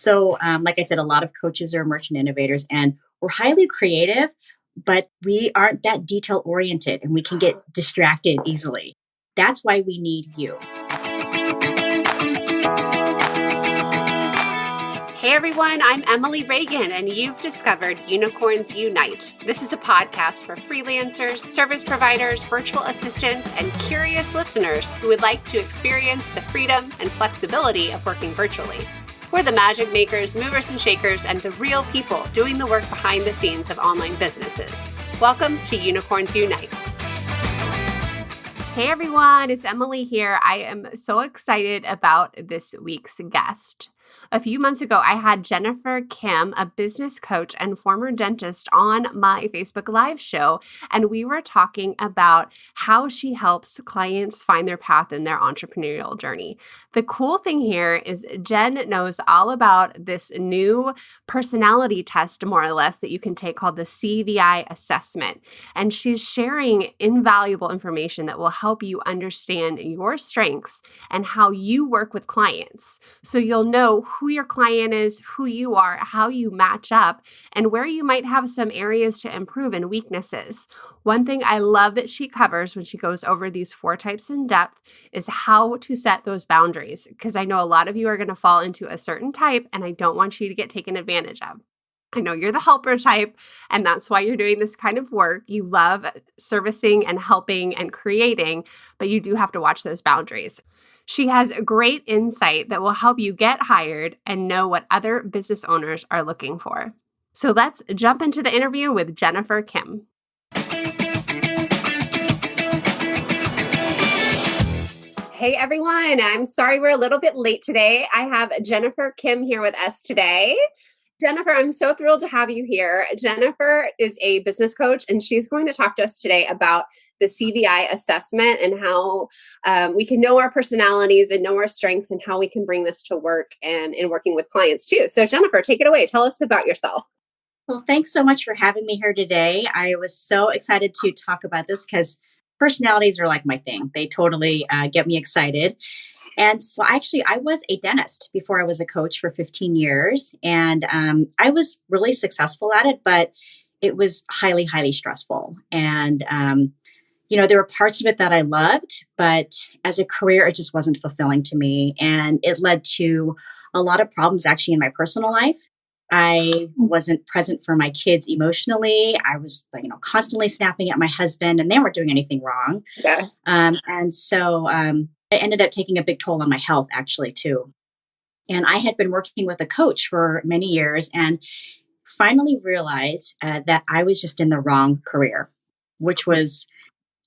Like I said, a lot of coaches are merchant innovators and we're highly creative, but we aren't that detail oriented and we can get distracted easily. That's why we need you. Hey everyone, I'm Emily Reagan, and you've discovered Unicorns Unite. This is a podcast for freelancers, service providers, virtual assistants, and curious listeners who would like to experience the freedom and flexibility of working virtually. We're the magic makers, movers and shakers, and the real people doing the work behind the scenes of online businesses. Welcome to Unicorns Unite. Hey everyone, it's Emily here. I am so excited about this week's guest. A few months ago, I had Jennifer Kim, a business coach and former dentist, on my Facebook Live show, and we were talking about how she helps clients find their path in their entrepreneurial journey. The cool thing here is Jen knows all about this new personality test, more or less, that you can take called the CVI assessment, and she's sharing invaluable information that will help you understand your strengths and how you work with clients. So you'll know who your client is, who you are, how you match up, and where you might have some areas to improve and weaknesses. One thing I love that she covers when she goes over these 4 types in depth is how to set those boundaries, because I know a lot of you are going to fall into a certain type, and I don't want you to get taken advantage of. I know you're the helper type, and that's why you're doing this kind of work. You love servicing and helping and creating, but you do have to watch those boundaries. She has a great insight that will help you get hired and know what other business owners are looking for. So let's jump into the interview with Jennifer Kim. Hey everyone, I'm sorry we're a little bit late today. I have Jennifer Kim here with us today. Jennifer, I'm so thrilled to have you here. Jennifer is a business coach, and she's going to talk to us today about the CVI assessment and how we can know our personalities and know our strengths and how we can bring this to work and in working with clients too. So Jennifer, take it away. Tell us about yourself. Well, thanks so much for having me here today. I was so excited to talk about this because personalities are like my thing. They totally get me excited. And so I was a dentist before I was a coach for 15 years. And I was really successful at it, but it was highly, highly stressful. And, there were parts of it that I loved, but as a career, it just wasn't fulfilling to me. And it led to a lot of problems actually in my personal life. I wasn't present for my kids emotionally. I was, constantly snapping at my husband, and they weren't doing anything wrong. Yeah. It ended up taking a big toll on my health, actually, too. And I had been working with a coach for many years and finally realized that I was just in the wrong career, which was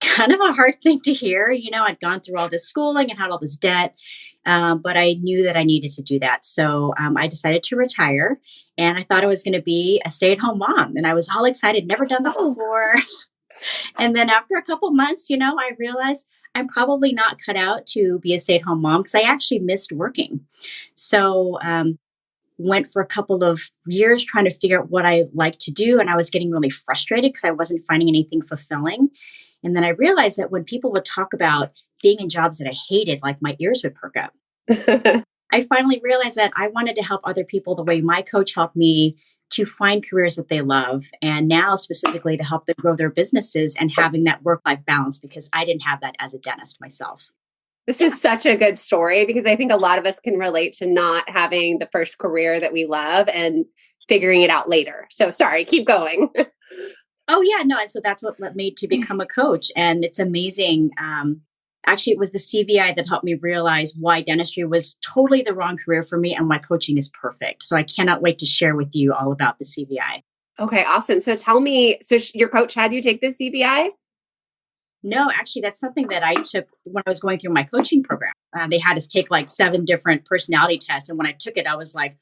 kind of a hard thing to hear. I'd gone through all this schooling and had all this debt, but I knew that I needed to do that. So I decided to retire, and I thought I was going to be a stay-at-home mom. And I was all excited, never done that before. And then after a couple months, I realized I'm probably not cut out to be a stay-at-home mom because I actually missed working. So went for a couple of years trying to figure out what I like to do. And I was getting really frustrated because I wasn't finding anything fulfilling. And then I realized that when people would talk about being in jobs that I hated, like my ears would perk up. I finally realized that I wanted to help other people the way my coach helped me to find careers that they love, and now specifically to help them grow their businesses and having that work-life balance, because I didn't have that as a dentist myself. This is such a good story because I think a lot of us can relate to not having the first career that we love and figuring it out later. So sorry, keep going. Oh yeah, no. And so that's what led me to become a coach. And it's amazing. Actually, it was the CVI that helped me realize why dentistry was totally the wrong career for me and why coaching is perfect. So I cannot wait to share with you all about the CVI. Okay, awesome. So tell me, your coach had you take the CVI? No, actually, that's something that I took when I was going through my coaching program. They had us take like 7 different personality tests. And when I took it, I was like,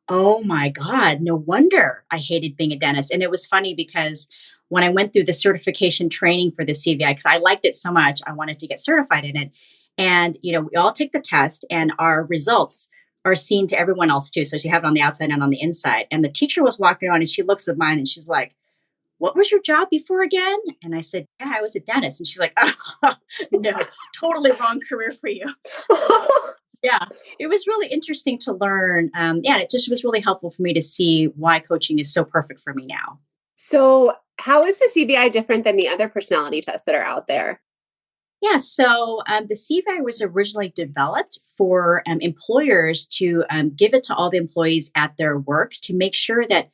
oh my God, no wonder I hated being a dentist. And it was funny because when I went through the certification training for the CVI, because I liked it so much, I wanted to get certified in it. And, we all take the test and our results are seen to everyone else too. So you have it on the outside and on the inside. And the teacher was walking around and she looks at mine and she's like, what was your job before again? And I said, yeah, I was a dentist. And she's like, oh, no, totally wrong career for you. Yeah, it was really interesting to learn. Yeah, and it just was really helpful for me to see why coaching is so perfect for me now. So, how is the CBI different than the other personality tests that are out there? Yeah, so the CVI was originally developed for employers to give it to all the employees at their work to make sure that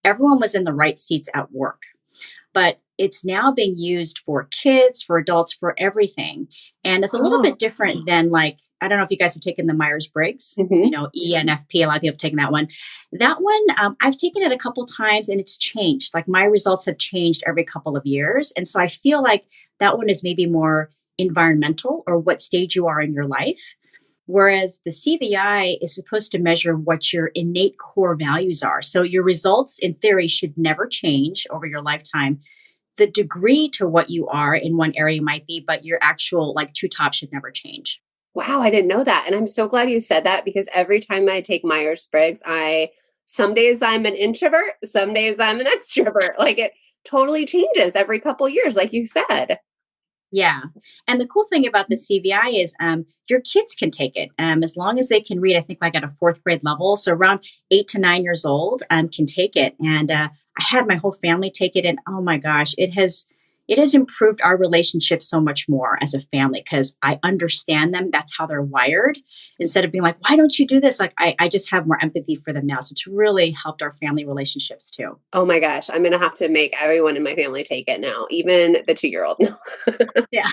everyone was in the right seats at work. But it's now being used for kids, for adults, for everything. And it's a little Oh, bit different than, like, I don't know if you guys have taken the Myers Briggs, hmm. ENFP. A lot of people have taken that one. That one, I've taken it a couple times and it's changed. Like my results have changed every couple of years. And so I feel like that one is maybe more environmental or what stage you are in your life. Whereas the CVI is supposed to measure what your innate core values are. So your results, in theory, should never change over your lifetime. The degree to what you are in one area might be, but your actual like two tops should never change. Wow, I didn't know that. And I'm so glad you said that because every time I take Myers-Briggs, some days I'm an introvert, some days I'm an extrovert. Like it totally changes every couple years, like you said. Yeah. And the cool thing about the CVI is your kids can take it as long as they can read, I think like at a fourth grade level. So around 8 to 9 years old can take it. And I had my whole family take it. And oh my gosh, it has improved our relationship so much more as a family because I understand them. That's how they're wired. Instead of being like, why don't you do this? Like I just have more empathy for them now. So it's really helped our family relationships too. Oh my gosh, I'm gonna have to make everyone in my family take it now, even the 2-year-old. Yeah.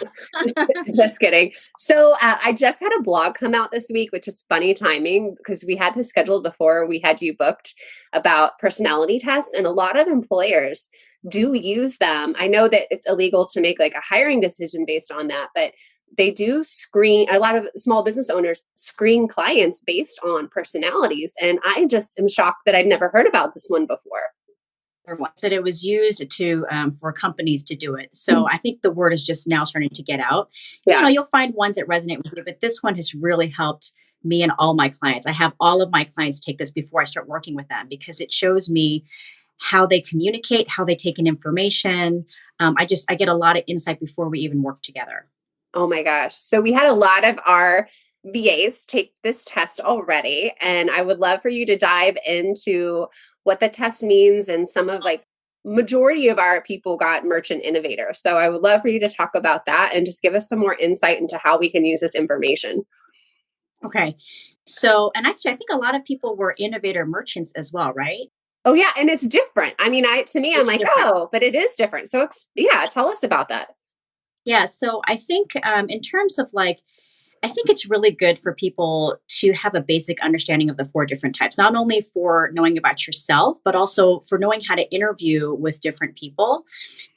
Just kidding. So I just had a blog come out this week, which is funny timing because we had this scheduled before we had you booked about personality tests, and a lot of employers do use them. I know that it's illegal to make like a hiring decision based on that, but they do screen a lot of small business owners screen clients based on personalities. And I just am shocked that I'd never heard about this one before. Or once that it was used to for companies to do it. So I think the word is just now starting to get out. Yeah. You'll find ones that resonate with you, but this one has really helped me and all my clients. I have all of my clients take this before I start working with them because it shows me how they communicate, how they take in information. I get a lot of insight before we even work together. Oh my gosh. So we had a lot of our VAs take this test already, and I would love for you to dive into what the test means and some of like majority of our people got merchant innovator. So I would love for you to talk about that and just give us some more insight into how we can use this information. Okay. So, and actually, I think a lot of people were innovator merchants as well, right? Oh yeah, and it's different. I mean, to me I'm It's like, different. "Oh, but it is different." So yeah, tell us about that. Yeah. So I think in terms of like, I think it's really good for people to have a basic understanding of the four different types, not only for knowing about yourself, but also for knowing how to interview with different people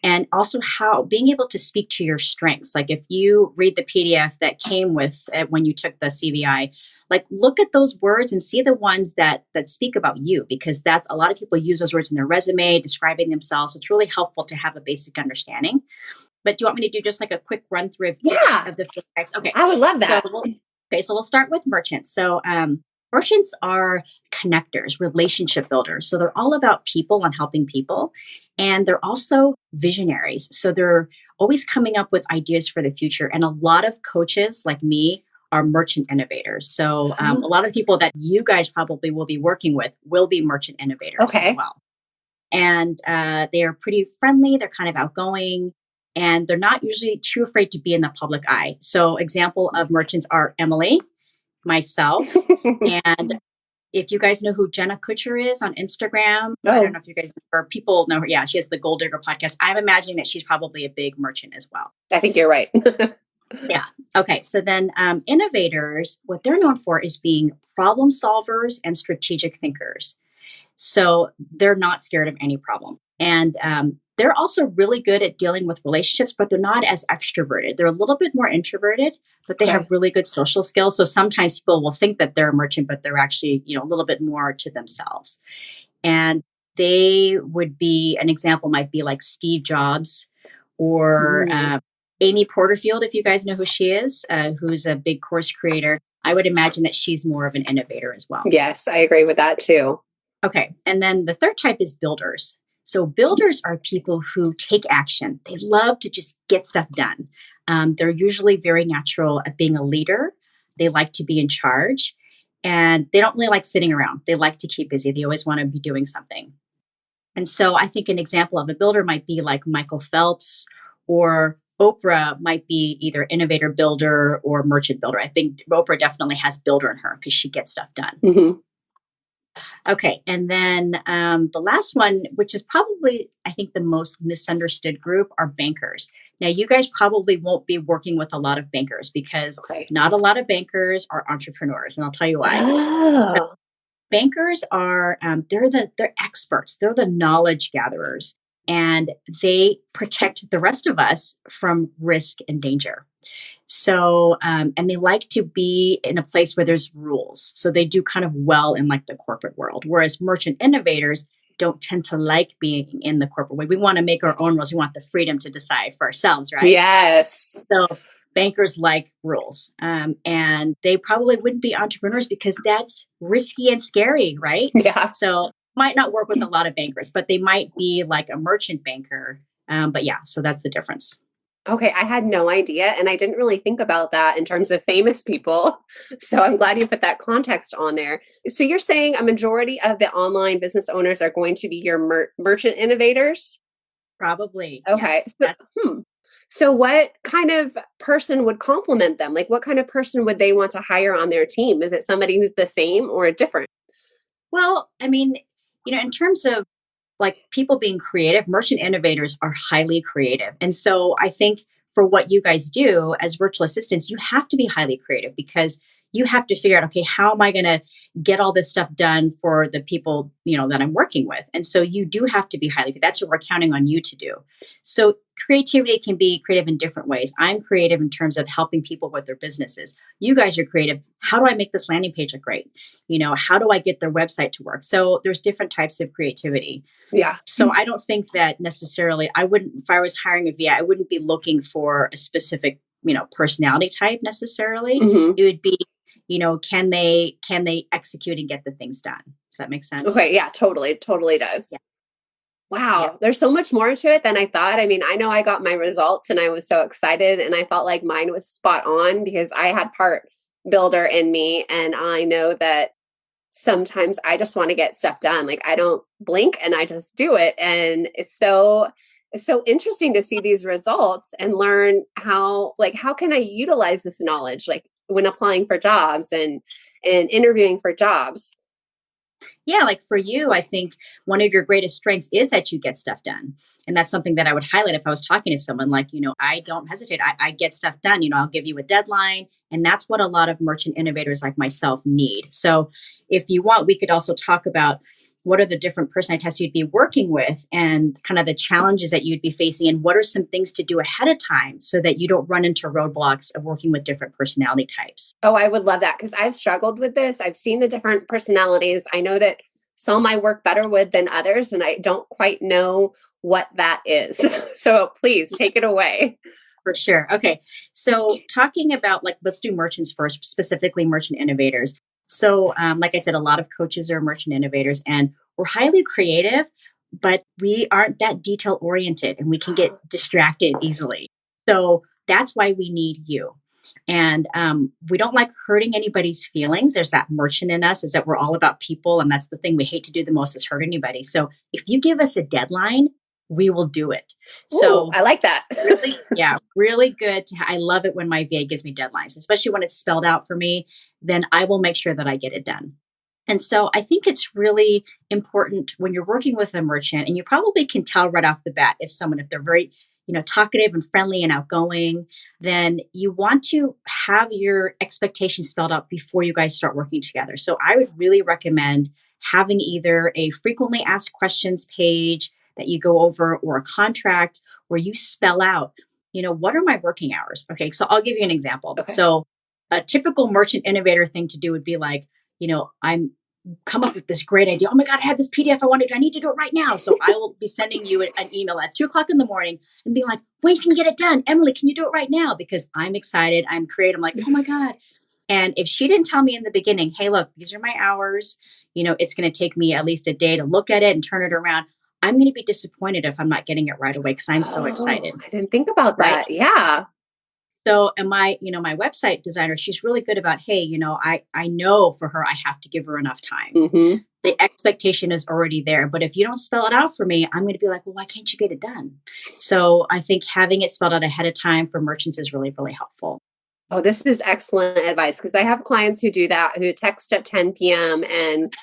and also how being able to speak to your strengths. Like if you read the PDF that came with when you took the CVI, like look at those words and see the ones that speak about you, because that's a lot of people use those words in their resume, describing themselves. So it's really helpful to have a basic understanding. But do you want me to do just like a quick run through of each Yeah, of the four types? Okay. I would love So that. we'll start with merchants. So merchants are connectors, relationship builders. So they're all about people and helping people. And they're also visionaries. So they're always coming up with ideas for the future. And a lot of coaches like me are merchant innovators. So a lot of people that you guys probably will be working with will be merchant innovators as Okay. well. And they are pretty friendly. They're kind of outgoing, and they're not usually too afraid to be in the public eye. So, example of merchants are Emily, myself, and if you guys know who Jenna Kutcher is on Instagram, I don't Oh, know if you guys or people know her. Yeah, she has the Gold Digger podcast. I'm imagining that she's probably a big merchant as well. I think you're right. Yeah. Okay. So then, innovators, what they're known for is being problem solvers and strategic thinkers. So they're not scared of any problem. And they're also really good at dealing with relationships, but they're not as extroverted. They're a little bit more introverted, but they Okay. have really good social skills. So sometimes people will think that they're a merchant, but they're actually, a little bit more to themselves. And they would be an example might be like Steve Jobs or Ooh. Amy Porterfield, if you guys know who she is, who's a big course creator. I would imagine that she's more of an innovator as well. Yes, I agree with that too. Okay. And then the third type is builders. So builders are people who take action. They love to just get stuff done. They're usually very natural at being a leader. They like to be in charge, and they don't really like sitting around. They like to keep busy. They always want to be doing something. And so I think an example of a builder might be like Michael Phelps, or Oprah might be either innovator builder or merchant builder. I think Oprah definitely has builder in her because she gets stuff done. Mm-hmm. Okay. And then the last one, which is probably, I think, the most misunderstood group, are bankers. Now, you guys probably won't be working with a lot of bankers because not a lot of bankers are entrepreneurs. And I'll tell you why. So Oh. bankers are, they're experts. They're the knowledge gatherers, and they protect the rest of us from risk and danger. So, and they like to be in a place where there's rules. So they do kind of well in like the corporate world, whereas merchant innovators don't tend to like being in the corporate way. We want to make our own rules. We want the freedom to decide for ourselves, right? Yes. So bankers like rules, and they probably wouldn't be entrepreneurs because that's risky and scary, right? Yeah. So might not work with a lot of bankers, but they might be like a merchant banker. But yeah, so that's the difference. Okay, I had no idea, and I didn't really think about that in terms of famous people. So I'm glad you put that context on there. So you're saying a majority of the online business owners are going to be your merchant innovators? Probably, Okay. yes. So what kind of person would complement them? Like what kind of person would they want to hire on their team? Is it somebody who's the same or different? Well, I mean, in terms of like people being creative, merchant innovators are highly creative. And so I think for what you guys do as virtual assistants, you have to be highly creative because you have to figure out, okay, how am I going to get all this stuff done for the people, that I'm working with? And so you do have to be highly, that's what we're counting on you to do. So creativity can be creative in different ways. I'm creative in terms of helping people with their businesses. You guys are creative. How do I make this landing page look great? How do I get their website to work? So there's different types of creativity. Yeah. So I don't think that necessarily if I was hiring a VA, I wouldn't be looking for a specific, personality type necessarily. Hmm. It would be, can they execute and get the things done? Does that make sense? Okay. Yeah, totally. Totally does. Yeah. Yeah. Wow. There's so much more to it than I thought. I mean, I know I got my results and I was so excited and I felt like mine was spot on because I had part builder in me. And I know that sometimes I just want to get stuff done. Like I don't blink and I just do it. And it's so interesting to see these results and learn how can I utilize this knowledge like when applying for jobs and interviewing for jobs. Yeah, like for you, I think one of your greatest strengths is that you get stuff done. And that's something that I would highlight if I was talking to someone like, I don't hesitate. I get stuff done. I'll give you a deadline. And that's what a lot of merchant innovators like myself need. So if you want, we could also talk about what are the different personality types you'd be working with and kind of the challenges that you'd be facing and what are some things to do ahead of time so that you don't run into roadblocks of working with different personality types. Oh, I would love that because I've struggled with this. I've seen the different personalities. I know that some I work better with than others, and I don't quite know what that is. So please take it away. For sure. Okay. So talking about let's do merchants first, specifically merchant innovators. So like I said, a lot of coaches are merchant innovators and we're highly creative, but we aren't that detail oriented and we can get distracted easily. So that's why we need you. And we don't like hurting anybody's feelings. There's that merchant in us is that we're all about people. And that's the thing we hate to do the most is hurt anybody. So if you give us a deadline, we will do it. So Ooh, I like that. really good. I love it when my VA gives me deadlines, especially when it's spelled out for me, then I will make sure that I get it done. And so I think it's really important when you're working with a merchant, and you probably can tell right off the bat if they're very, talkative and friendly and outgoing, then you want to have your expectations spelled out before you guys start working together. So I would really recommend having either a frequently asked questions page that you go over or a contract where you spell out, what are my working hours? Okay, so I'll give you an example. Okay. So a typical merchant innovator thing to do would be like, I'm come up with this great idea. Oh my God, I have this PDF I wanted to, I need to do it right now. So I will be sending you an email at 2:00 in the morning and being like, wait, can you get it done? Emily, can you do it right now? Because I'm excited. I'm creative. I'm like, oh my God. And if she didn't tell me in the beginning, hey, look, these are my hours, it's going to take me at least a day to look at it and turn it around. I'm going to be disappointed if I'm not getting it right away because I'm so excited. I didn't think about Right? that. Yeah. So, and my website designer, she's really good about, hey, I know for her, I have to give her enough time. Mm-hmm. The expectation is already there. But if you don't spell it out for me, I'm going to be like, well, why can't you get it done? So I think having it spelled out ahead of time for merchants is really, really helpful. Oh, this is excellent advice because I have clients who do that, who text at 10 p.m. and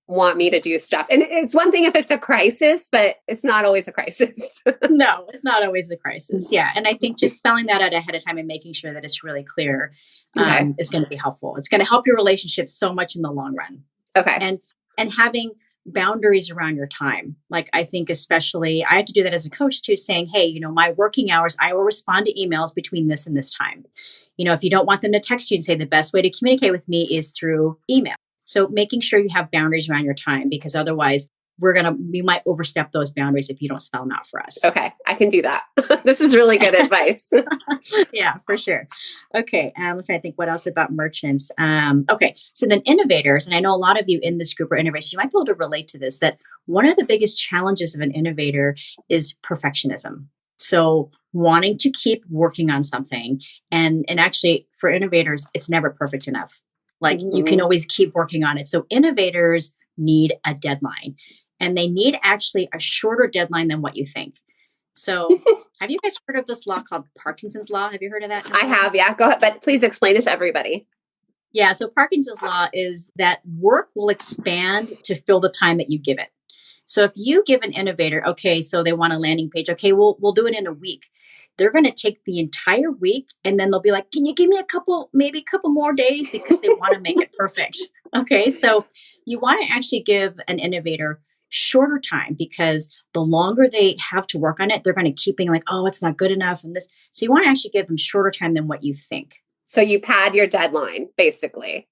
want me to do stuff. And it's one thing if it's a crisis, but it's not always a crisis. No, it's not always a crisis. Yeah. And I think just spelling that out ahead of time and making sure that it's really clear Okay. is going to be helpful. It's going to help your relationship so much in the long run. Okay. And having boundaries around your time. Like I think especially I had to do that as a coach too, saying, hey, my working hours, I will respond to emails between this and this time. If you don't want them to text you and say the best way to communicate with me is through email. So making sure you have boundaries around your time, because otherwise we might overstep those boundaries if you don't spell them out for us. Okay. I can do that. This is really good advice. Yeah, for sure. Okay. I'm trying to think what else about merchants. Okay. So then innovators, and I know a lot of you in this group are innovators, you might be able to relate to this, that one of the biggest challenges of an innovator is perfectionism. So wanting to keep working on something, and actually for innovators, it's never perfect enough. Like you can always keep working on it. So innovators need a deadline, and they need actually a shorter deadline than what you think. So have you guys heard of this law called Parkinson's law? Have you heard of that? I have, yeah. Go ahead, but please explain it to everybody. Yeah. So Parkinson's law is that work will expand to fill the time that you give it. So if you give an innovator, okay, so they want a landing page, okay, we'll do it in a week. They're going to take the entire week, and then they'll be like, can you give me maybe a couple more days, because they want to make it perfect. Okay. So you want to actually give an innovator shorter time, because the longer they have to work on it, they're going to keep being like, oh, it's not good enough. And this, so you want to actually give them shorter time than what you think. So you pad your deadline, basically.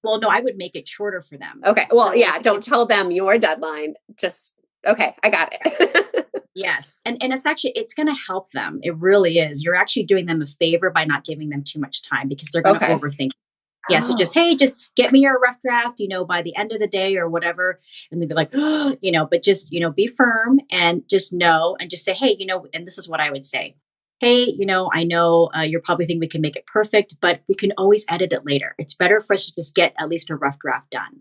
Well, no, I would make it shorter for them. Okay. Well, So yeah, don't tell them your deadline. Just, okay, I got it. yes. And it's going to help them. It really is. You're actually doing them a favor by not giving them too much time, because they're going to overthink. Yeah. So just get me your rough draft, by the end of the day or whatever. And they'd be like, but just, be firm and just know, and just say, hey, and this is what I would say. Hey, I know you're probably thinking we can make it perfect, but we can always edit it later. It's better for us to just get at least a rough draft done.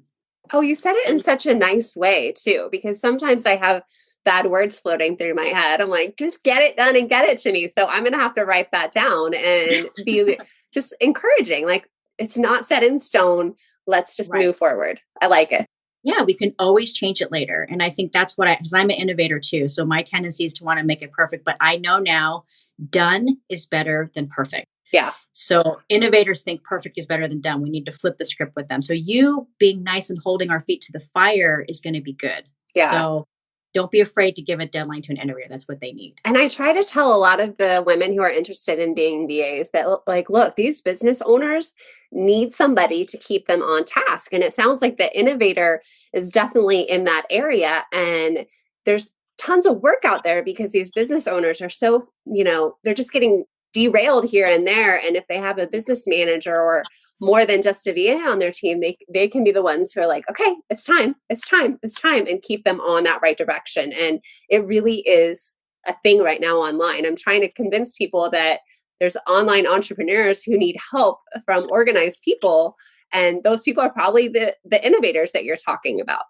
Oh, you said it in such a nice way too, because sometimes I have bad words floating through my head. I'm like, just get it done and get it to me. So I'm going to have to write that down and be just encouraging. Like, it's not set in stone. Let's just move forward. I like it. Yeah, we can always change it later. And I think that's because I'm an innovator too. So my tendency is to want to make it perfect, but I know now done is better than perfect. Yeah. So innovators think perfect is better than done. We need to flip the script with them. So you being nice and holding our feet to the fire is going to be good. Yeah. So don't be afraid to give a deadline to an innovator. That's what they need. And I try to tell a lot of the women who are interested in being VAs that, like, look, these business owners need somebody to keep them on task. And it sounds like the innovator is definitely in that area. And there's tons of work out there because these business owners are so, they're just getting derailed here and there. And if they have a business manager or more than just a VA on their team, they can be the ones who are like, okay, it's time, and keep them on that right direction. And it really is a thing right now online. I'm trying to convince people that there's online entrepreneurs who need help from organized people. And those people are probably the innovators that you're talking about.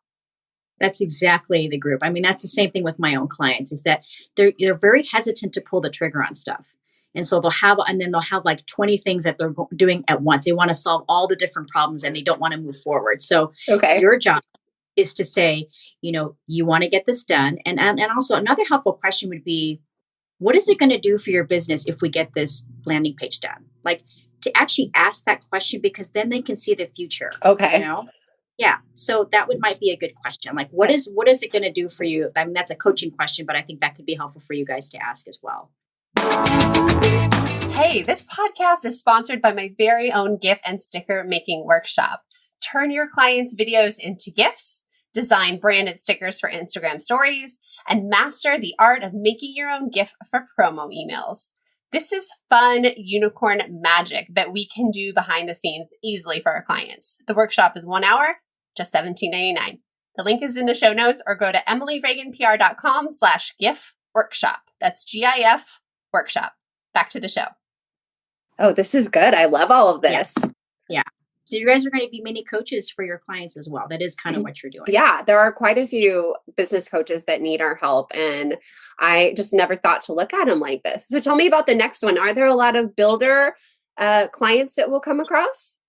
That's exactly the group. I mean, that's the same thing with my own clients, is that they're very hesitant to pull the trigger on stuff. And so they'll have like 20 things that they're doing at once. They want to solve all the different problems and they don't want to move forward. So your job is to say, you want to get this done. And also another helpful question would be, what is it going to do for your business if we get this landing page done? Like, to actually ask that question, because then they can see the future. Okay. Yeah. So that might be a good question. Like, what is it going to do for you? I mean, that's a coaching question, but I think that could be helpful for you guys to ask as well. Hey, this podcast is sponsored by my very own GIF and sticker making workshop. Turn your clients' videos into GIFs, design branded stickers for Instagram stories, and master the art of making your own GIF for promo emails. This is fun unicorn magic that we can do behind the scenes easily for our clients. The workshop is 1 hour, just $17.99. The link is in the show notes, or go to emilyreaganpr.com/GIF workshop. That's GIF workshop. Back to the show. Oh, this is good. I love all of Yeah. this. Yeah. So you guys are going to be mini coaches for your clients as well. That is kind of what you're doing. Yeah, there are quite a few business coaches that need our help. And I just never thought to look at them like this. So tell me about the next one. Are there a lot of builder clients that will come across?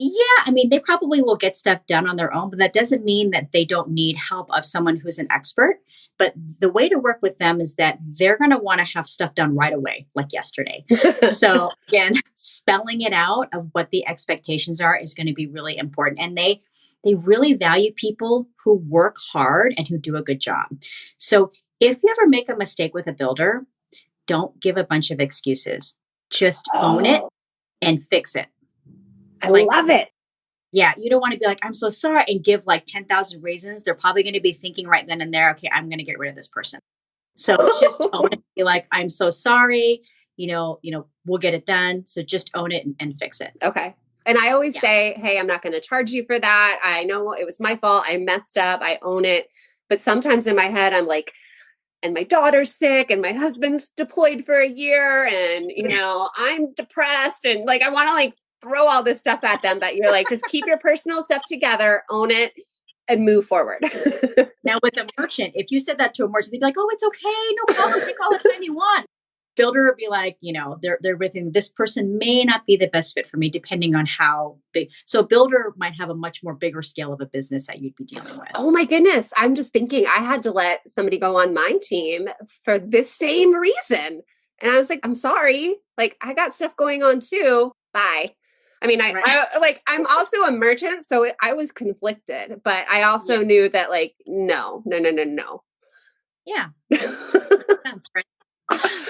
Yeah, I mean, they probably will get stuff done on their own, but that doesn't mean that they don't need help of someone who's an expert. But the way to work with them is that they're going to want to have stuff done right away, like yesterday. So again, spelling it out of what the expectations are is going to be really important. And they really value people who work hard and who do a good job. So if you ever make a mistake with a builder, don't give a bunch of excuses. Just own it Oh, and fix it. I Like, love it. yeah, you don't want to be like, I'm so sorry, and give like 10,000 reasons. They're probably going to be thinking right then and there, okay, I'm going to get rid of this person. So just own it. Be like, I'm so sorry. We'll get it done. So just own it and fix it. Okay. And I always Yeah. say, hey, I'm not going to charge you for that. I know it was my fault. I messed up. I own it. But sometimes in my head, I'm like, and my daughter's sick and my husband's deployed for a year and, I'm depressed. And like, I want to like throw all this stuff at them, but you're like, just keep your personal stuff together, own it and move forward. Now with a merchant, if you said that to a merchant, they'd be like, oh, it's okay. No problem. Take all the time you want. Builder would be like, they're within this person may not be the best fit for me, depending on how big. So a builder might have a much more bigger scale of a business that you'd be dealing with. Oh my goodness. I'm just thinking I had to let somebody go on my team for this same reason. And I was like, I'm sorry. Like I got stuff going on too. Bye. I mean, Right. I'm also a merchant, so I was conflicted, but I also Yeah. knew that like, no. Yeah. Sense, right?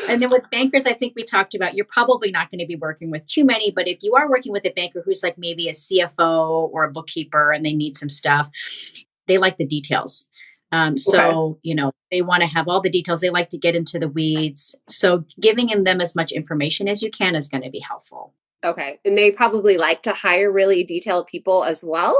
And then with bankers, I think we talked about you're probably not going to be working with too many, but if you are working with a banker who's like maybe a CFO or a bookkeeper and they need some stuff, they like the details. Okay. They want to have all the details. They like to get into the weeds. So giving them as much information as you can is going to be helpful. Okay. And they probably like to hire really detailed people as well.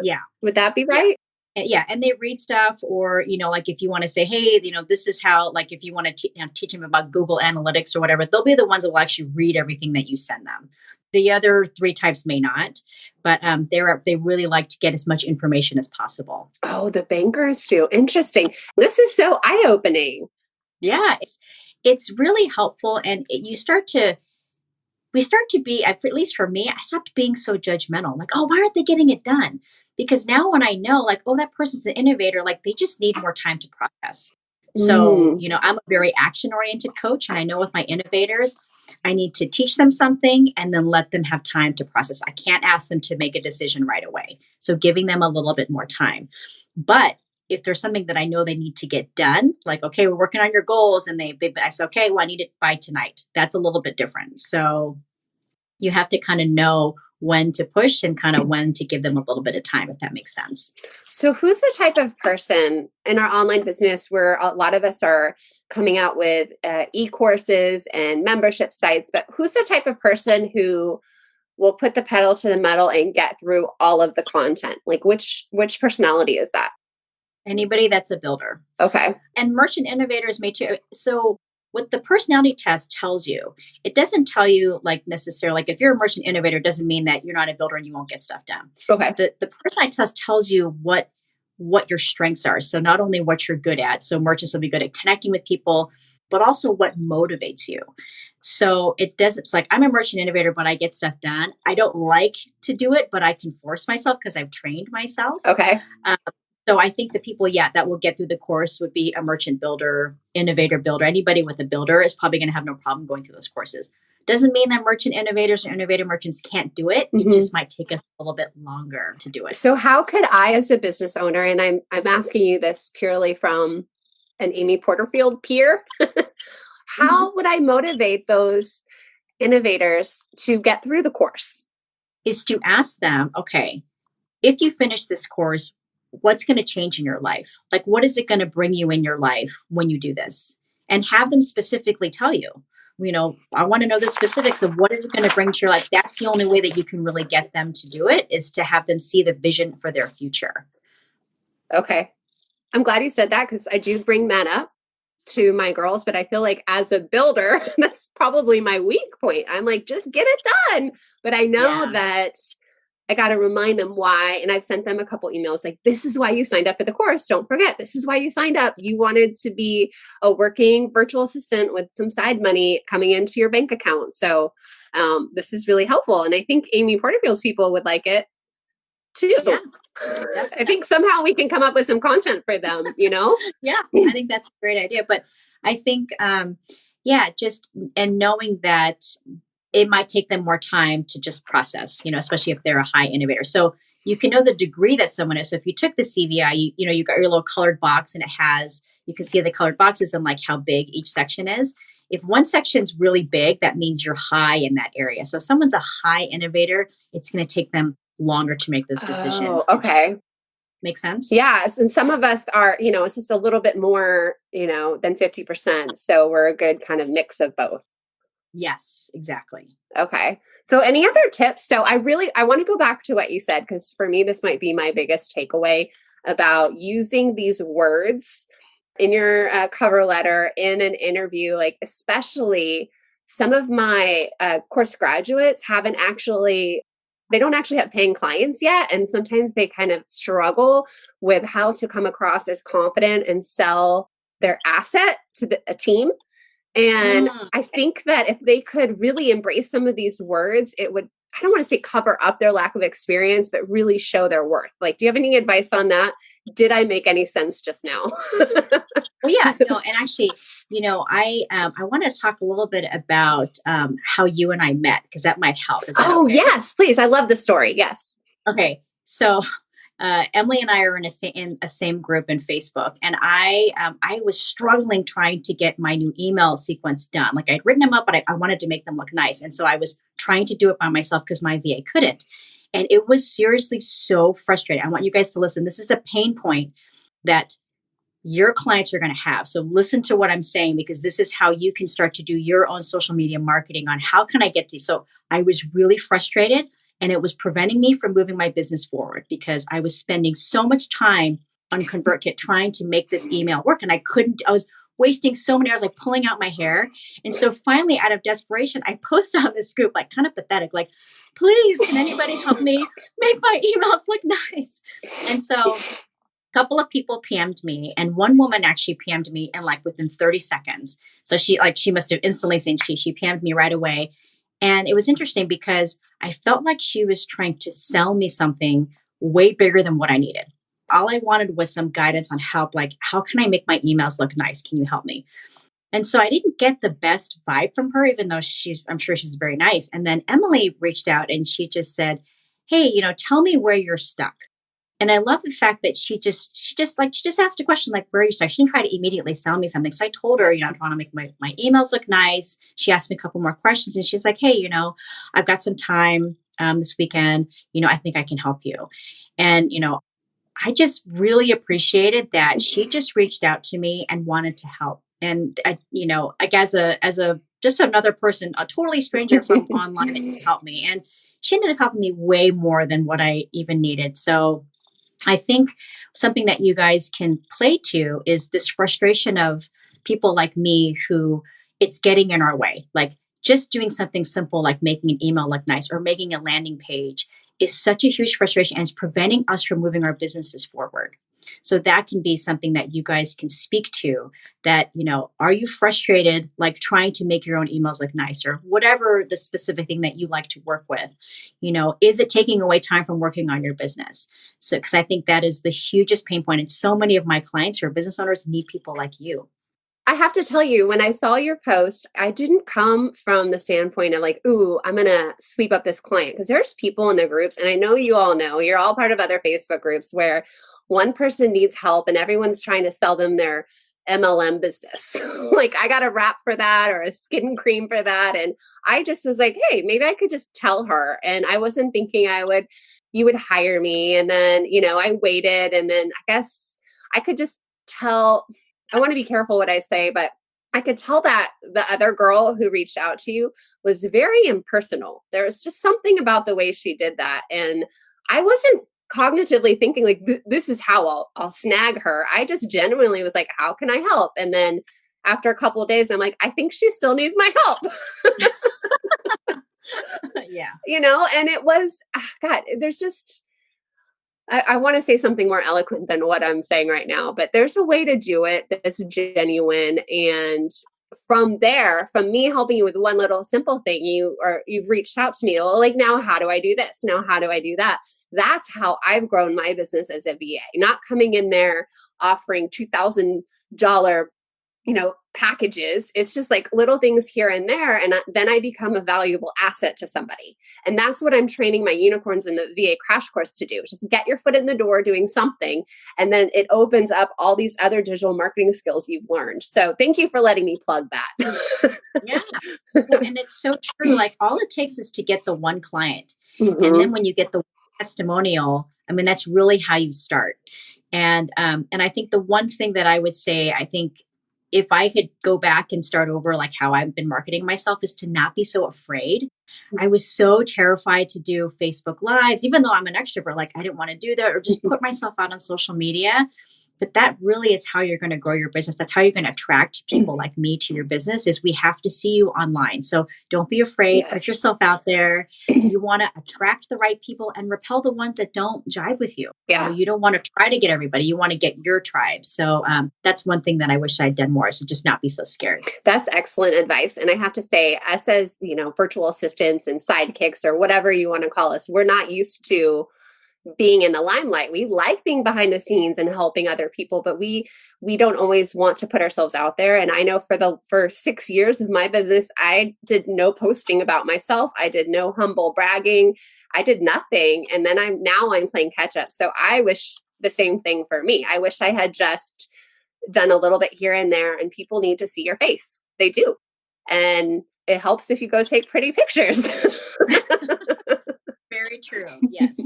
Yeah. Would that be Yeah. right? Yeah, and they read stuff, or like if you want to say, hey, this is how, like if you want to teach them about Google Analytics or whatever, they'll be the ones that will actually read everything that you send them. The other three types may not, but they really like to get as much information as possible. Oh, the bankers too. Interesting. This is so eye-opening. Yeah, it's really helpful, and we start to be, at least for me, I stopped being so judgmental. Like, oh, why aren't they getting it done? Because now when I know, like, oh, that person's an innovator, like they just need more time to process. So, Mm. I'm a very action oriented coach. And I know with my innovators, I need to teach them something and then let them have time to process. I can't ask them to make a decision right away. So giving them a little bit more time. But if there's something that I know they need to get done, like, okay, we're working on your goals, and I said, okay, well, I need it by tonight. That's a little bit different. So you have to kind of know when to push and kind of when to give them a little bit of time, if that makes sense. So who's the type of person in our online business where a lot of us are coming out with e-courses and membership sites, but who's the type of person who will put the pedal to the metal and get through all of the content? Like which personality is that? Anybody that's a builder. Okay. And merchant innovators may too. So what the personality test tells you, it doesn't tell you like necessarily, like if you're a merchant innovator, it doesn't mean that you're not a builder and you won't get stuff done. Okay. The personality test tells you what your strengths are. So not only what you're good at, so merchants will be good at connecting with people, but also what motivates you. So it's like, I'm a merchant innovator, but I get stuff done. I don't like to do it, but I can force myself because I've trained myself. Okay. So I think the people, that will get through the course would be a merchant builder, innovator builder. Anybody with a builder is probably going to have no problem going through those courses. Doesn't mean that merchant innovators or innovator merchants can't do it. Mm-hmm. It just might take us a little bit longer to do it. So how could I, as a business owner, and I'm asking you this purely from an Amy Porterfield peer, how would I motivate those innovators to get through the course? Is to ask them, okay, if you finish this course, what's going to change in your life? Like, what is it going to bring you in your life when you do this? And have them specifically tell you, I want to know the specifics of what is it going to bring to your life. That's the only way that you can really get them to do it, is to have them see the vision for their future. Okay. I'm glad you said that because I do bring that up. to my girls, but I feel like as a builder, that's probably my weak point. I'm like, just get it done. But I know Yeah. that I got to remind them why. And I've sent them a couple emails like, this is why you signed up for the course. Don't forget, this is why you signed up. You wanted to be a working virtual assistant with some side money coming into your bank account. So this is really helpful. And I think Amy Porterfield's people would like it Yeah, too. I definitely. think somehow we can come up with some content for them, you know? Yeah, I think that's a great idea. But I think, yeah, just and knowing that it might take them more time to just process, especially if they're a high innovator. So you can know the degree that someone is. So if you took the CVI, you got your little colored box and you can see the colored boxes and like how big each section is. If one section's really big, that means you're high in that area. So if someone's a high innovator, it's going to take them longer to make those Oh, decisions. okay. Make sense? Yes. And some of us are, it's just a little bit more, than 50%. So we're a good kind of mix of both. Yes, exactly. Okay. So any other tips? So I want to go back to what you said, because for me, this might be my biggest takeaway about using these words in your cover letter in an interview, like especially some of my course graduates they don't actually have paying clients yet. And sometimes they kind of struggle with how to come across as confident and sell their asset to a team. And Mm. I think that if they could really embrace some of these words, it would, I don't want to say cover up their lack of experience, but really show their worth. Like, do you have any advice on that? Did I make any sense just now? Well, yeah, no, and actually, I want to talk a little bit about how you and I met because that might help. Is that Oh, okay? yes, please. I love the story. Yes. Okay, so Emily and I are in a same group in Facebook, and I was struggling trying to get my new email sequence done. Like I'd written them up, but I wanted to make them look nice, and so I was trying to do it by myself because my VA couldn't, and it was seriously so frustrating. I want you guys to listen. This is a pain point that your clients are going to have. So listen to what I'm saying because this is how you can start to do your own social media marketing on how can I get to. So I was really frustrated and it was preventing me from moving my business forward because I was spending so much time on ConvertKit trying to make this email work and I was wasting so many hours like pulling out my hair. And so finally out of desperation, I posted on this group like kind of pathetic, like, please, can anybody help me make my emails look nice? And so couple of people PM'd me and one woman actually PM'd me in like within 30 seconds. So she must have instantly seen she PM'd me right away. And it was interesting because I felt like she was trying to sell me something way bigger than what I needed. All I wanted was some guidance on help, like how can I make my emails look nice? Can you help me? And so I didn't get the best vibe from her, even though I'm sure she's very nice. And then Emily reached out and she just said, hey, tell me where you're stuck. And I love the fact that she just asked a question like, where are you stuck? She didn't try to immediately sell me something. So I told her, I want to make my emails look nice. She asked me a couple more questions and she's like, hey, I've got some time this weekend. I think I can help you. And, I just really appreciated that she just reached out to me and wanted to help. And, like as a, just another person, a totally stranger from online that helped me. And she ended up helping me way more than what I even needed. So I think something that you guys can play to is this frustration of people like me who it's getting in our way. Like just doing something simple like making an email look nice or making a landing page is such a huge frustration and it's preventing us from moving our businesses forward. So that can be something that you guys can speak to that, are you frustrated like trying to make your own emails look nice or whatever the specific thing that you like to work with? Is it taking away time from working on your business? So, because I think that is the hugest pain point. And so many of my clients who are business owners need people like you. I have to tell you, when I saw your post, I didn't come from the standpoint of like, ooh, I'm going to sweep up this client. Because there's people in the groups, and I know you all know, you're all part of other Facebook groups where one person needs help and everyone's trying to sell them their MLM business. Like, I got a wrap for that or a skin cream for that. And I just was like, hey, maybe I could just tell her. And I wasn't thinking you would hire me. And then, I waited. And then I guess I could just tell. I want to be careful what I say, but I could tell that the other girl who reached out to you was very impersonal. There was just something about the way she did that. And I wasn't cognitively thinking like, this is how I'll snag her. I just genuinely was like, how can I help? And then after a couple of days, I'm like, I think she still needs my help. Yeah. And it was, God, there's just, I want to say something more eloquent than what I'm saying right now, but there's a way to do it that's genuine. And from there, from me helping you with one little simple thing, you've reached out to me, well, like, now how do I do this? Now how do I do that? That's how I've grown my business as a VA, not coming in there offering $2,000 packages. It's just like little things here and there. And then I become a valuable asset to somebody. And that's what I'm training my unicorns in the VA crash course to do. Just get your foot in the door doing something. And then it opens up all these other digital marketing skills you've learned. So thank you for letting me plug that. Yeah. Well, and it's so true. Like all it takes is to get the one client. And then Mm-hmm. when you get the testimonial, I mean, that's really how you start. And I think the one thing that I would say, I think if I could go back and start over, like how I've been marketing myself, is to not be so afraid. I was so terrified to do Facebook Lives, even though I'm an extrovert, like I didn't want to do that or just put myself out on social media. But that really is how you're going to grow your business. That's how you're going to attract people like me to your business, is we have to see you online. So don't be afraid. Put Yes. yourself out there. You want to attract the right people and repel the ones that don't jive with you. Yeah. You don't want to try to get everybody. You want to get your tribe. So that's one thing that I wish I'd done more, is to just not be so scared. That's excellent advice. And I have to say, us as, virtual assistants and sidekicks or whatever you want to call us, we're not used to being in the limelight. We like being behind the scenes and helping other people, but we don't always want to put ourselves out there. And I know for 6 years of my business, I did no posting about myself. I did no humble bragging. I did nothing. And then I'm playing catch up. So I wish the same thing for me. I wish I had just done a little bit here and there, and people need to see your face. They do. And it helps if you go take pretty pictures. Very true. Yes,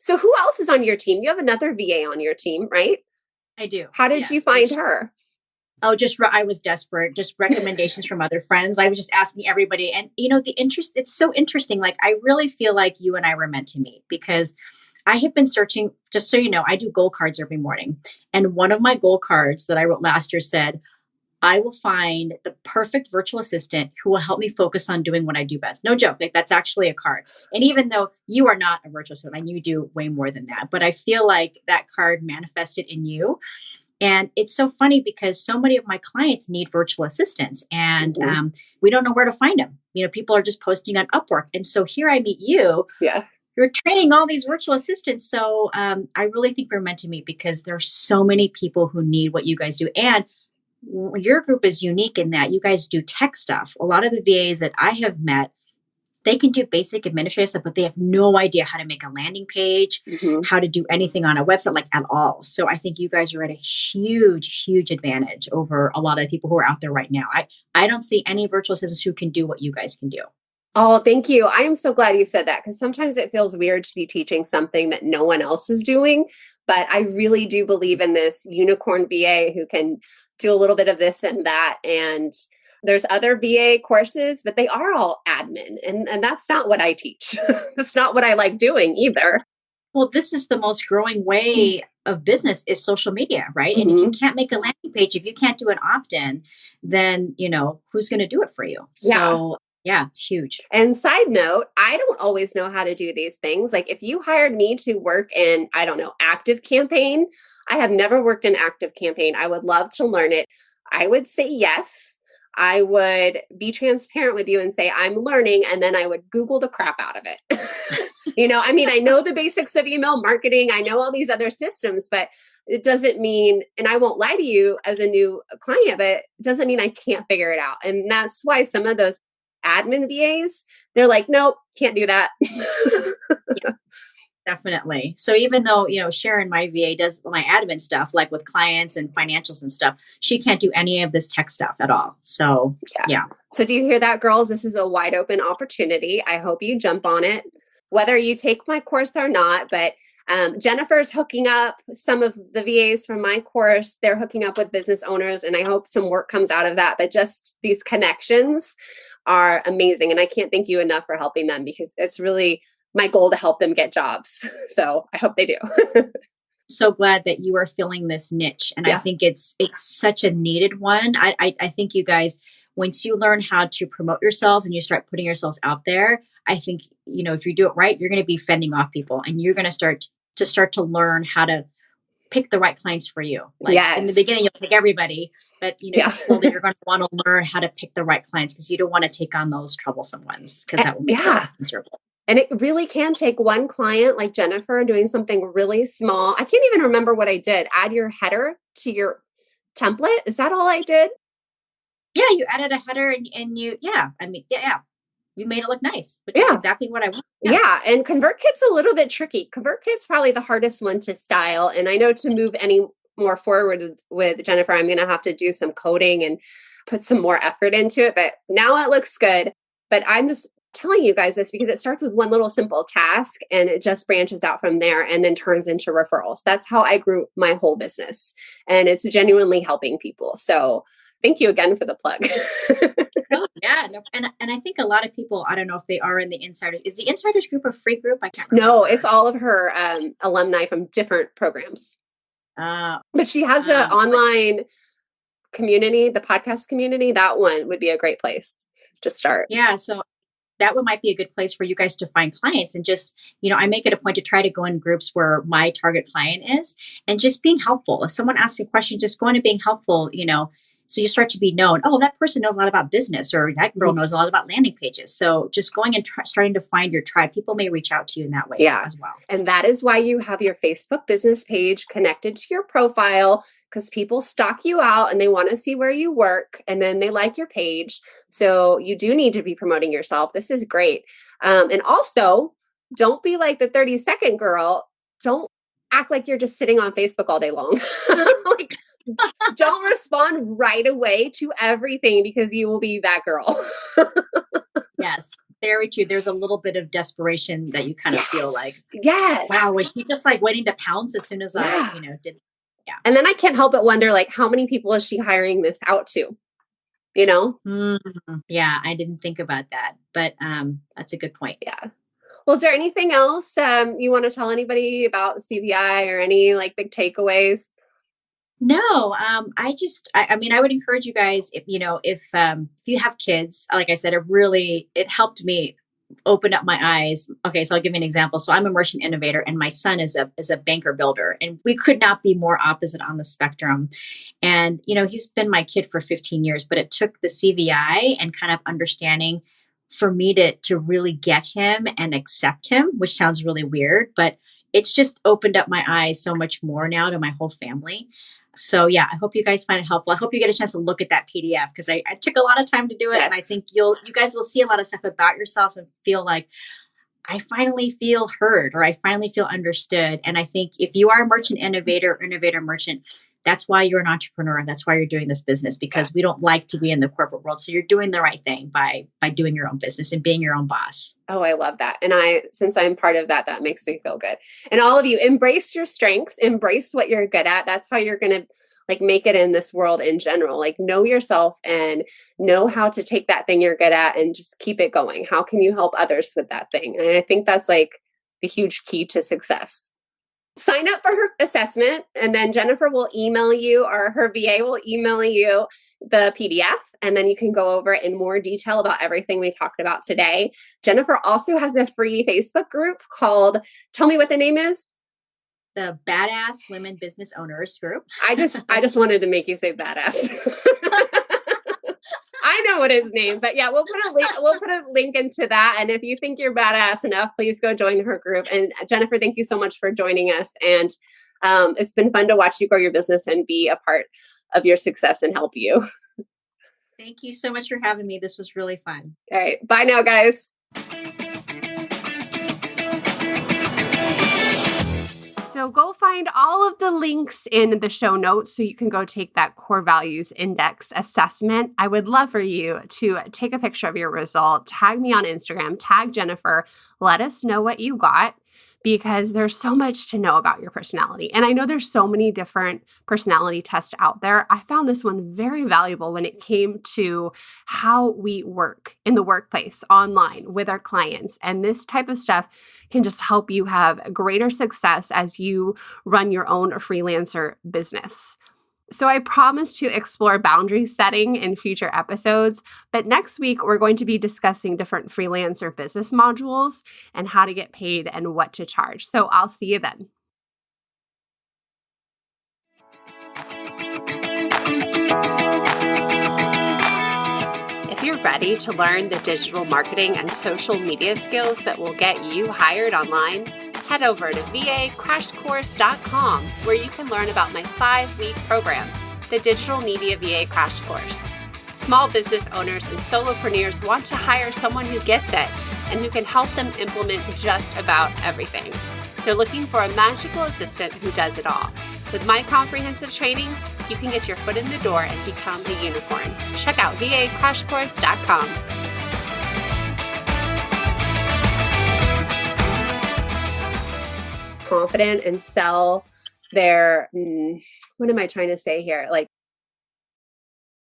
So who else is on your team? You have another VA on your team, right? I do. How did you Yes. find her? Oh, I was desperate. Just recommendations from other friends. I was just asking everybody. And, it's so interesting. Like, I really feel like you and I were meant to meet, because I have been searching, just so you know, I do goal cards every morning. And one of my goal cards that I wrote last year said, I will find the perfect virtual assistant who will help me focus on doing what I do best. No joke. Like, that's actually a card. And even though you are not a virtual assistant, and you do way more than that, but I feel like that card manifested in you. And it's so funny because so many of my clients need virtual assistants, and we don't know where to find them. People are just posting on Upwork. And so here I meet you. Yeah. You're training all these virtual assistants. So I really think we're meant to meet, because there's so many people who need what you guys do. And your group is unique in that you guys do tech stuff. A lot of the VAs that I have met, they can do basic administrative stuff, but they have no idea how to make a landing page, how to do anything on a website, like, at all. So I think you guys are at a huge, huge advantage over a lot of people who are out there right now. I don't see any virtual assistants who can do what you guys can do. Oh, thank you. I am so glad you said that, because sometimes it feels weird to be teaching something that no one else is doing. But I really do believe in this unicorn VA who can do a little bit of this and that. And there's other VA courses, but they are all admin. And that's not what I teach. That's not what I like doing either. Well, this is the most growing way of business, is social media, right? And if you can't make a landing page, if you can't do an opt-in, then, who's going to do it for you? Yeah. So yeah, it's huge. And side note, I don't always know how to do these things. Like, if you hired me to work in, I don't know, Active Campaign, I have never worked in Active Campaign. I would love to learn it. I would say yes. I would be transparent with you and say, I'm learning. And then I would Google the crap out of it. I know the basics of email marketing. I know all these other systems, but it doesn't mean, and I won't lie to you as a new client, but it doesn't mean I can't figure it out. And that's why some of those admin VAs, they're like, nope, can't do that. Yeah, definitely. So even though, Sharon, my VA, does my admin stuff, like with clients and financials and stuff, she can't do any of this tech stuff at all. So yeah. So do you hear that, girls? This is a wide open opportunity. I hope you jump on it, whether you take my course or not. But Jennifer's hooking up some of the VAs from my course. They're hooking up with business owners, and I hope some work comes out of that. But just these connections are amazing. And I can't thank you enough for helping them, because it's really my goal to help them get jobs. So I hope they do. so glad that you are filling this niche, and I Yeah. think it's such a needed one. I think you guys, once you learn how to promote yourselves and you start putting yourselves out there, I think if you do it right, you're going to be fending off people, and you're going to start to learn how to pick the right clients for you. Like in the Yes. beginning, you'll pick everybody, but Yeah. slowly you're going to want to learn how to pick the right clients because you don't want to take on those troublesome ones because that will make your Yeah. life miserable. And it really can take one client like Jennifer doing something really small. I can't even remember what I did. Add your header to your template. Is that all I did? Yeah, you added a header and yeah, I mean, yeah, you made it look nice, which is Yeah. exactly what I want. Yeah. Yeah. And ConvertKit's a little bit tricky. ConvertKit's probably the hardest one to style. And I know to move any more forward with Jennifer, I'm going to have to do some coding and put some more effort into it. But now it looks good. But I'm just telling you guys this because it starts with one little simple task and it just branches out from there and then turns into referrals. That's how I grew my whole business. And it's genuinely helping people. So thank you again for the plug. Oh, yeah. No, and I think a lot of people, I don't know if they are in the Insiders. Is the Insiders group a free group? I can't remember. No, it's all of her alumni from different programs. Uh, But she has an but online community, the podcast community. That one would be a great place to start. yeah, so that one might be a good place for you guys to find clients and just, I make it a point to try to go in groups where my target client is and just being helpful. If someone asks a question, just going and being helpful, so you start to be known. Oh, that person knows a lot about business, or that girl knows a lot about landing pages. So just going and starting to find your tribe. People may reach out to you in that way Yeah. as well. And that is why you have your Facebook business page connected to your profile, because people stalk you out and they want to see where you work and then they like your page. So you do need to be promoting yourself. This is great. And also, don't be like the 30-second girl. Don't act like you're just sitting on Facebook all day long. Like, don't respond right away to everything because you will be that girl. Yes, very true. There's a little bit of desperation that you kind of feel like, Yes. wow, was she just like waiting to pounce as soon as Yeah. I, did. Yeah. And then I can't help but wonder, like, how many people is she hiring this out to? Yeah, I didn't think about that, but that's a good point. Yeah. Well, is there anything else you want to tell anybody about CVI or any like big takeaways? No, I mean, I would encourage you guys if you have kids, like I said, it helped me open up my eyes. Okay, so I'll give you an example. So I'm a merchant innovator, and my son is a banker builder, and we could not be more opposite on the spectrum. And he's been my kid for 15 years, but it took the CVI and kind of understanding for me to really get him and accept him, which sounds really weird, but it's just opened up my eyes so much more now to my whole family. So yeah, I hope you guys find it helpful. I hope you get a chance to look at that PDF because I took a lot of time to do it. Yes. And I think you guys will see a lot of stuff about yourselves and feel like, I finally feel heard, or I finally feel understood. And I think if you are a merchant innovator, merchant, that's why you're an entrepreneur. That's why you're doing this business, because we don't like to be in the corporate world. So you're doing the right thing by doing your own business and being your own boss. Oh, I love that. And since I'm part of that, that makes me feel good. And all of you, embrace your strengths, embrace what you're good at. That's how you're going to like make it in this world in general. Like know yourself and know how to take that thing you're good at and just keep it going. How can you help others with that thing? And I think that's like the huge key to success. Sign up for her assessment, and then Jennifer will email you, or her VA will email you the PDF, and then you can go over it in more detail about everything we talked about today. Jennifer also has a free Facebook group called, tell me what the name is. The Badass Women Business Owners Group. I just wanted to make you say badass. I know what his name, but yeah, we'll put a link into that. And if you think you're badass enough, please go join her group. And Jennifer, thank you so much for joining us. And it's been fun to watch you grow your business and be a part of your success and help you. Thank you so much for having me. This was really fun. All right. Bye now, guys. So go find all of the links in the show notes so you can go take that core values index assessment. I would love for you to take a picture of your result, tag me on Instagram, tag Jennifer, let us know what you got. because there's so much to know about your personality. And I know there's so many different personality tests out there. I found this one very valuable when it came to how we work in the workplace, online, with our clients. And this type of stuff can just help you have greater success as you run your own freelancer business. So I promise to explore boundary setting in future episodes, but next week we're going to be discussing different freelancer business modules and how to get paid and what to charge. So I'll see you then. If you're ready to learn the digital marketing and social media skills that will get you hired online, head over to vacrashcourse.com, where you can learn about my 5-week program, the Digital Media VA Crash Course. Small business owners and solopreneurs want to hire someone who gets it and who can help them implement just about everything. They're looking for a magical assistant who does it all. With my comprehensive training, you can get your foot in the door and become a unicorn. Check out vacrashcourse.com. Confident and sell their, what am I trying to say here? Like